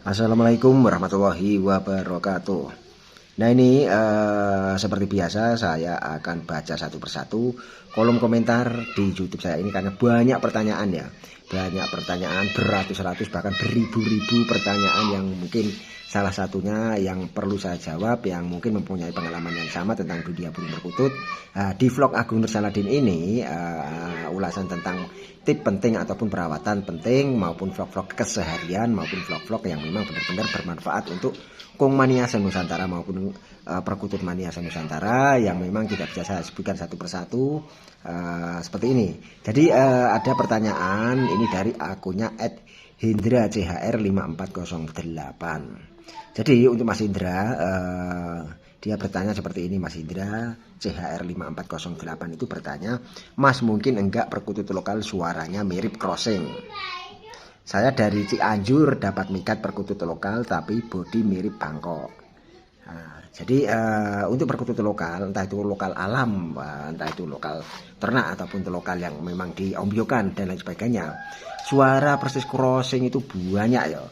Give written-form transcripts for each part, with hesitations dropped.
Assalamualaikum warahmatullahi wabarakatuh. Nah ini seperti biasa saya akan baca satu persatu kolom komentar di YouTube saya ini karena banyak pertanyaan ya. Banyak pertanyaan beratus-ratus bahkan beribu-ribu pertanyaan yang mungkin salah satunya yang perlu saya jawab yang mungkin mempunyai pengalaman yang sama tentang dunia burung perkutut. Di vlog Agung Nursaladin ini ulasan tentang tip penting ataupun perawatan penting maupun vlog-vlog keseharian maupun vlog-vlog yang memang benar-benar bermanfaat untuk Kung Mania Nusantara maupun perkutut Mania Nusantara yang memang tidak bisa saya sebutkan satu persatu seperti ini. Jadi ada pertanyaan ini dari akunnya @hendra_chr5408. Jadi untuk Mas Indra dia bertanya seperti ini. Mas Indra CHR5408 itu bertanya, Mas mungkin enggak perkutut lokal suaranya mirip crossing? Saya dari Cianjur dapat mikat perkutut lokal tapi bodi mirip Bangkok. Nah, jadi untuk perkutut lokal, entah itu lokal alam, entah itu lokal ternak ataupun lokal yang memang diombyokan dan lain sebagainya, suara persis crossing itu banyak ya.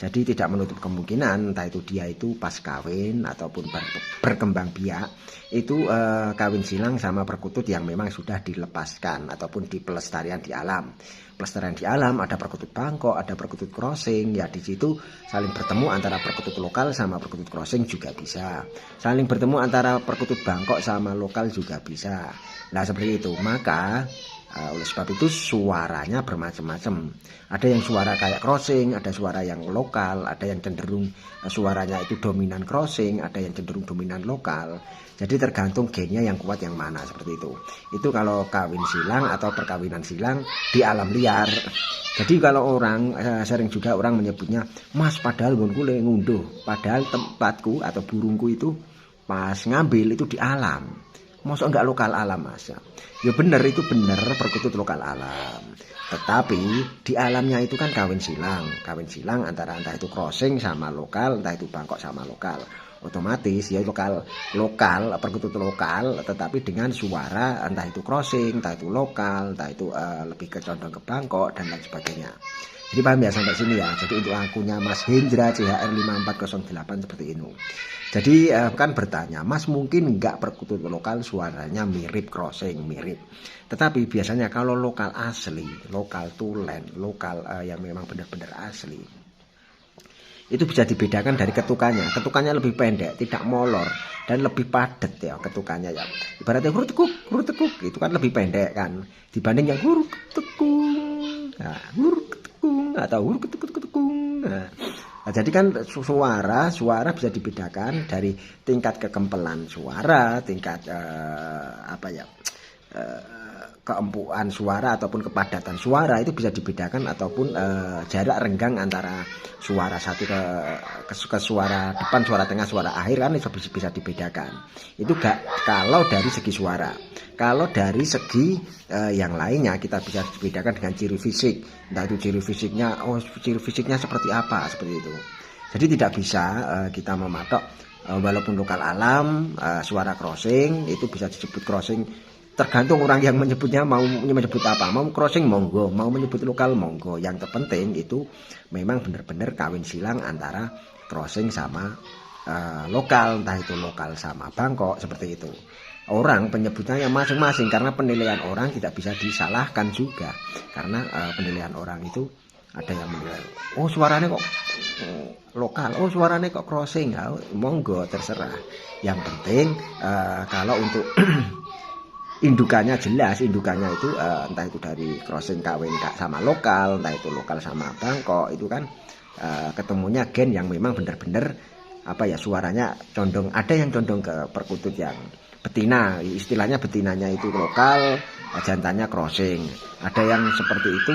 Jadi tidak menutup kemungkinan entah itu dia itu pas kawin ataupun berkembang biak itu kawin silang sama perkutut yang memang sudah dilepaskan ataupun di pelestarian di alam. Pelestarian di alam ada perkutut Bangkok, ada perkutut crossing, ya di situ saling bertemu antara perkutut lokal sama perkutut crossing juga bisa. Saling bertemu antara perkutut Bangkok sama lokal juga bisa. Nah seperti itu, maka oleh sebab itu suaranya bermacam-macam. Ada yang suara kayak crossing, ada suara yang lokal, ada yang cenderung suaranya itu dominan crossing, ada yang cenderung dominan lokal. Jadi tergantung gennya yang kuat yang mana seperti itu. Itu kalau kawin silang atau perkawinan silang di alam liar. Jadi kalau orang sering juga orang menyebutnya, Mas padahal gonku ngunduh, padahal tempatku atau burungku itu pas ngambil itu di alam. Masa enggak lokal alam Mas? Ya benar, itu benar perkutut lokal alam. Tetapi di alamnya itu kan kawin silang. Kawin silang antara entah itu crossing sama lokal, entah itu Bangkok sama lokal. Otomatis ya lokal perkutut lokal tetapi dengan suara entah itu crossing, entah itu lokal, entah itu lebih ke condong ke Bangkok dan lain sebagainya. Jadi paham ya sampai sini ya. Jadi untuk akunnya Mas Hendra CHR5408 seperti ini. Jadi kan bertanya, Mas mungkin enggak perkutut lokal suaranya mirip crossing, mirip. Tetapi biasanya kalau lokal asli, lokal tulen, lokal yang memang benar-benar asli, itu bisa dibedakan dari ketukannya. Ketukannya lebih pendek, tidak molor, dan lebih padat ya ketukannya ya. Ibaratnya huruf tekuk, itu kan lebih pendek kan dibanding yang huruf tekung, nah, huruf tekung atau huruf ketukung. Nah, jadi kan suara bisa dibedakan dari tingkat kekempelan suara, tingkat keempuan suara ataupun kepadatan suara itu bisa dibedakan ataupun jarak renggang antara suara satu ke suara depan, suara tengah, suara akhir kan itu bisa dibedakan. Itu kalau dari segi suara. Kalau dari segi yang lainnya kita bisa bedakan dengan ciri fisik. Entah itu ciri fisiknya seperti apa, seperti itu. Jadi tidak bisa kita mematok walaupun lokal alam suara crossing itu bisa disebut crossing. Tergantung orang yang menyebutnya mau menyebut apa. Mau crossing monggo, mau menyebut lokal monggo. Yang terpenting itu memang benar-benar kawin silang antara crossing sama lokal, entah itu lokal sama Bangkok seperti itu. Orang penyebutnya yang masing-masing karena penilaian orang tidak bisa disalahkan juga karena penilaian orang itu ada yang menilai, oh suaranya kok lokal, oh suaranya kok crossing, ya, monggo terserah. Yang penting kalau untuk indukannya jelas, indukannya itu entah itu dari crossing kawin sama lokal, entah itu lokal sama Bangkok, itu kan ketemunya gen yang memang benar-benar suaranya condong, ada yang condong ke perkutut yang betina, istilahnya betinanya itu lokal, jantannya crossing. Ada yang seperti itu,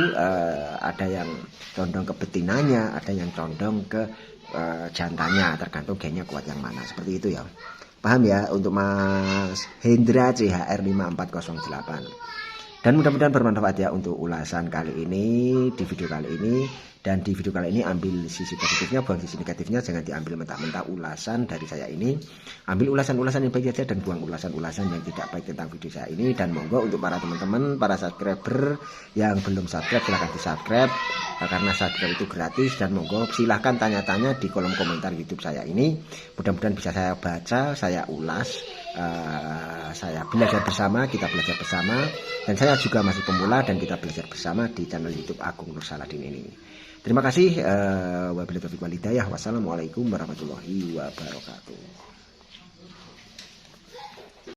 ada yang condong ke betinanya, ada yang condong ke jantannya, tergantung gennya kuat yang mana, seperti itu ya. Paham ya untuk Mas Hendra CHR5408. Dan mudah-mudahan bermanfaat ya untuk ulasan kali ini, di video kali ini. Dan di video kali ini ambil sisi positifnya, buang sisi negatifnya. Jangan diambil mentah-mentah ulasan dari saya ini. Ambil ulasan-ulasan yang baik saja dan buang ulasan-ulasan yang tidak baik tentang video saya ini. Dan monggo untuk para teman-teman, para subscriber yang belum subscribe, silahkan di subscribe karena subscribe itu gratis. Dan monggo silahkan tanya-tanya di kolom komentar YouTube saya ini. Mudah-mudahan bisa saya baca, saya ulas, saya belajar bersama, kita belajar bersama. Dan saya juga masih pemula dan kita belajar bersama di channel YouTube Agung Nur Saladin ini. Terima kasih. Wabillahi taufiq wal hidayah. Wassalamualaikum warahmatullahi wabarakatuh.